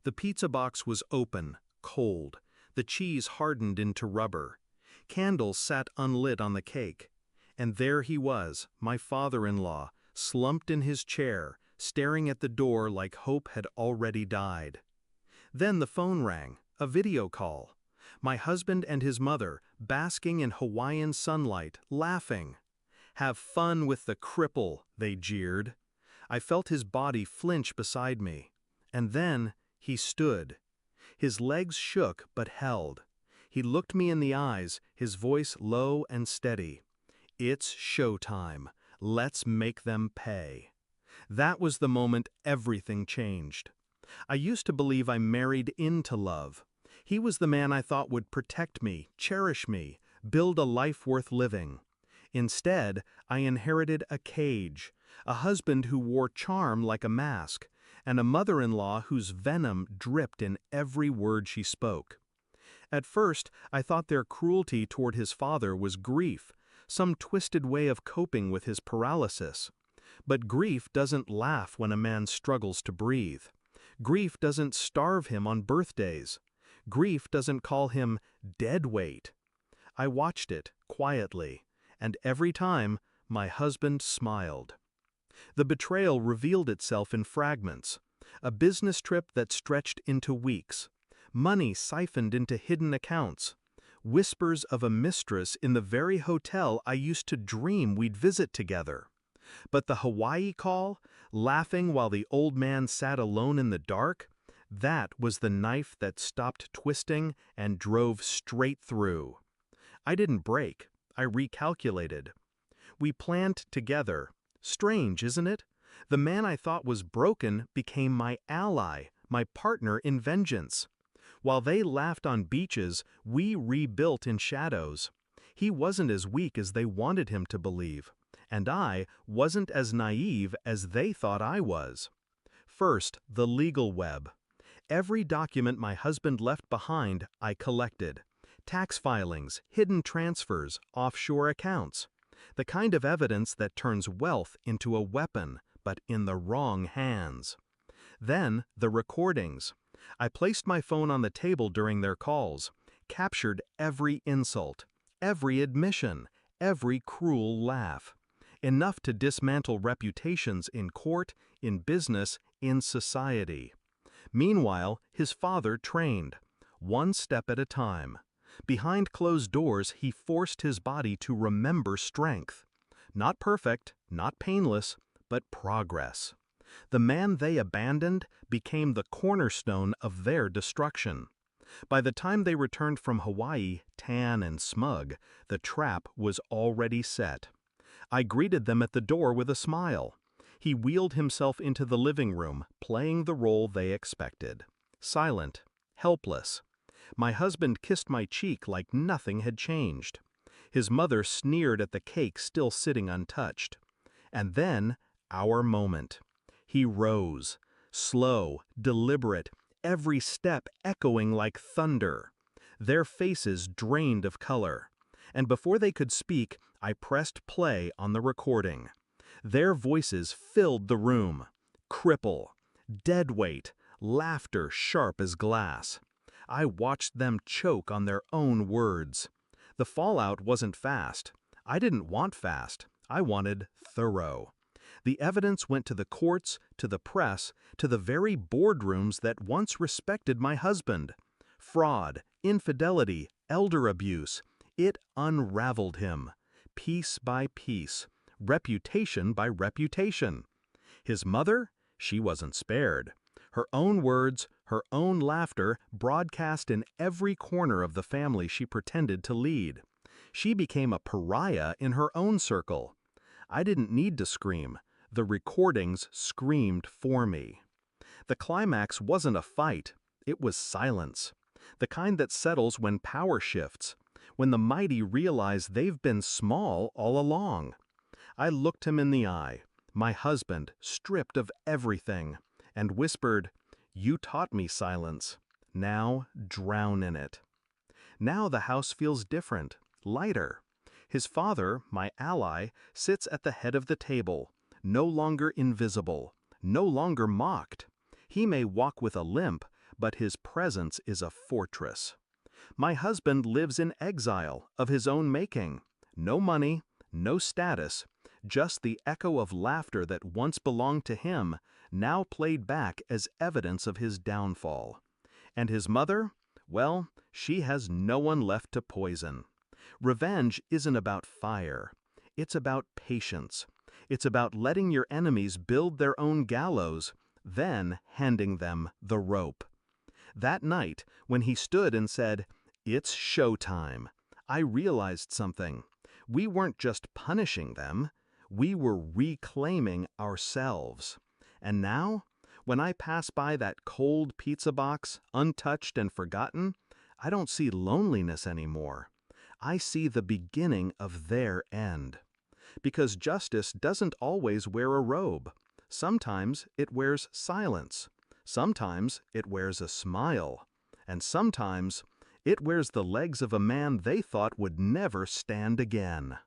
The pizza box was open, cold. The cheese hardened into rubber. Candles sat unlit on the cake. And there he was, my father-in-law, slumped in his chair, staring at the door like hope had already died. Then the phone rang, a video call. My husband and his mother, basking in Hawaiian sunlight, laughing. "Have fun with the cripple," they jeered. I felt his body flinch beside me. And then he stood. His legs shook but held. He looked me in the eyes, his voice low and steady. "It's showtime. Let's make them pay." That was the moment everything changed. I used to believe I married into love. He was the man I thought would protect me, cherish me, build a life worth living. Instead, I inherited a cage, a husband who wore charm like a mask, and a mother-in-law whose venom dripped in every word she spoke. At first, I thought their cruelty toward his father was grief, some twisted way of coping with his paralysis. But grief doesn't laugh when a man struggles to breathe. Grief doesn't starve him on birthdays. Grief doesn't call him dead weight. I watched it, quietly, and every time, my husband smiled. The betrayal revealed itself in fragments. A business trip that stretched into weeks. Money siphoned into hidden accounts. Whispers of a mistress in the very hotel I used to dream we'd visit together. But the Hawaii call, laughing while the old man sat alone in the dark, that was the knife that stopped twisting and drove straight through. I didn't break. I recalculated. We planned together. Strange, isn't it? The man I thought was broken became my ally, my partner in vengeance. While they laughed on beaches, we rebuilt in shadows. He wasn't as weak as they wanted him to believe, and I wasn't as naive as they thought I was. First, the legal web. Every document my husband left behind, I collected. Tax filings, hidden transfers, offshore accounts. The kind of evidence that turns wealth into a weapon, but in the wrong hands. Then, the recordings. I placed my phone on the table during their calls, captured every insult, every admission, every cruel laugh. Enough to dismantle reputations in court, in business, in society. Meanwhile, his father trained, one step at a time. Behind closed doors, he forced his body to remember strength. Not perfect, not painless, but progress. The man they abandoned became the cornerstone of their destruction. By the time they returned from Hawaii, tan and smug, the trap was already set. I greeted them at the door with a smile. He wheeled himself into the living room, playing the role they expected. Silent, helpless. My husband kissed my cheek like nothing had changed. His mother sneered at the cake still sitting untouched. And then, our moment. He rose, slow, deliberate, every step echoing like thunder. Their faces drained of color. And before they could speak, I pressed play on the recording. Their voices filled the room. Cripple, dead weight, laughter sharp as glass. I watched them choke on their own words. The fallout wasn't fast. I didn't want fast. I wanted thorough. The evidence went to the courts, to the press, to the very boardrooms that once respected my husband. Fraud, infidelity, elder abuse. It unraveled him, piece by piece, reputation by reputation. His mother? She wasn't spared. Her own words, her own laughter broadcast in every corner of the family she pretended to lead. She became a pariah in her own circle. I didn't need to scream. The recordings screamed for me. The climax wasn't a fight. It was silence. The kind that settles when power shifts, when the mighty realize they've been small all along. I looked him in the eye, my husband, stripped of everything, and whispered, "You taught me silence. Now drown in it." Now the house feels different, lighter. His father, my ally, sits at the head of the table, no longer invisible, no longer mocked. He may walk with a limp, but his presence is a fortress. My husband lives in exile of his own making. No money, no status, just the echo of laughter that once belonged to him, now played back as evidence of his downfall. And his mother? Well, she has no one left to poison. Revenge isn't about fire. It's about patience. It's about letting your enemies build their own gallows, then handing them the rope. That night, when he stood and said, "It's showtime," I realized something. We weren't just punishing them, we were reclaiming ourselves. And now, when I pass by that cold pizza box, untouched and forgotten, I don't see loneliness anymore. I see the beginning of their end. Because justice doesn't always wear a robe. Sometimes it wears silence. Sometimes it wears a smile. And sometimes it wears the legs of a man they thought would never stand again.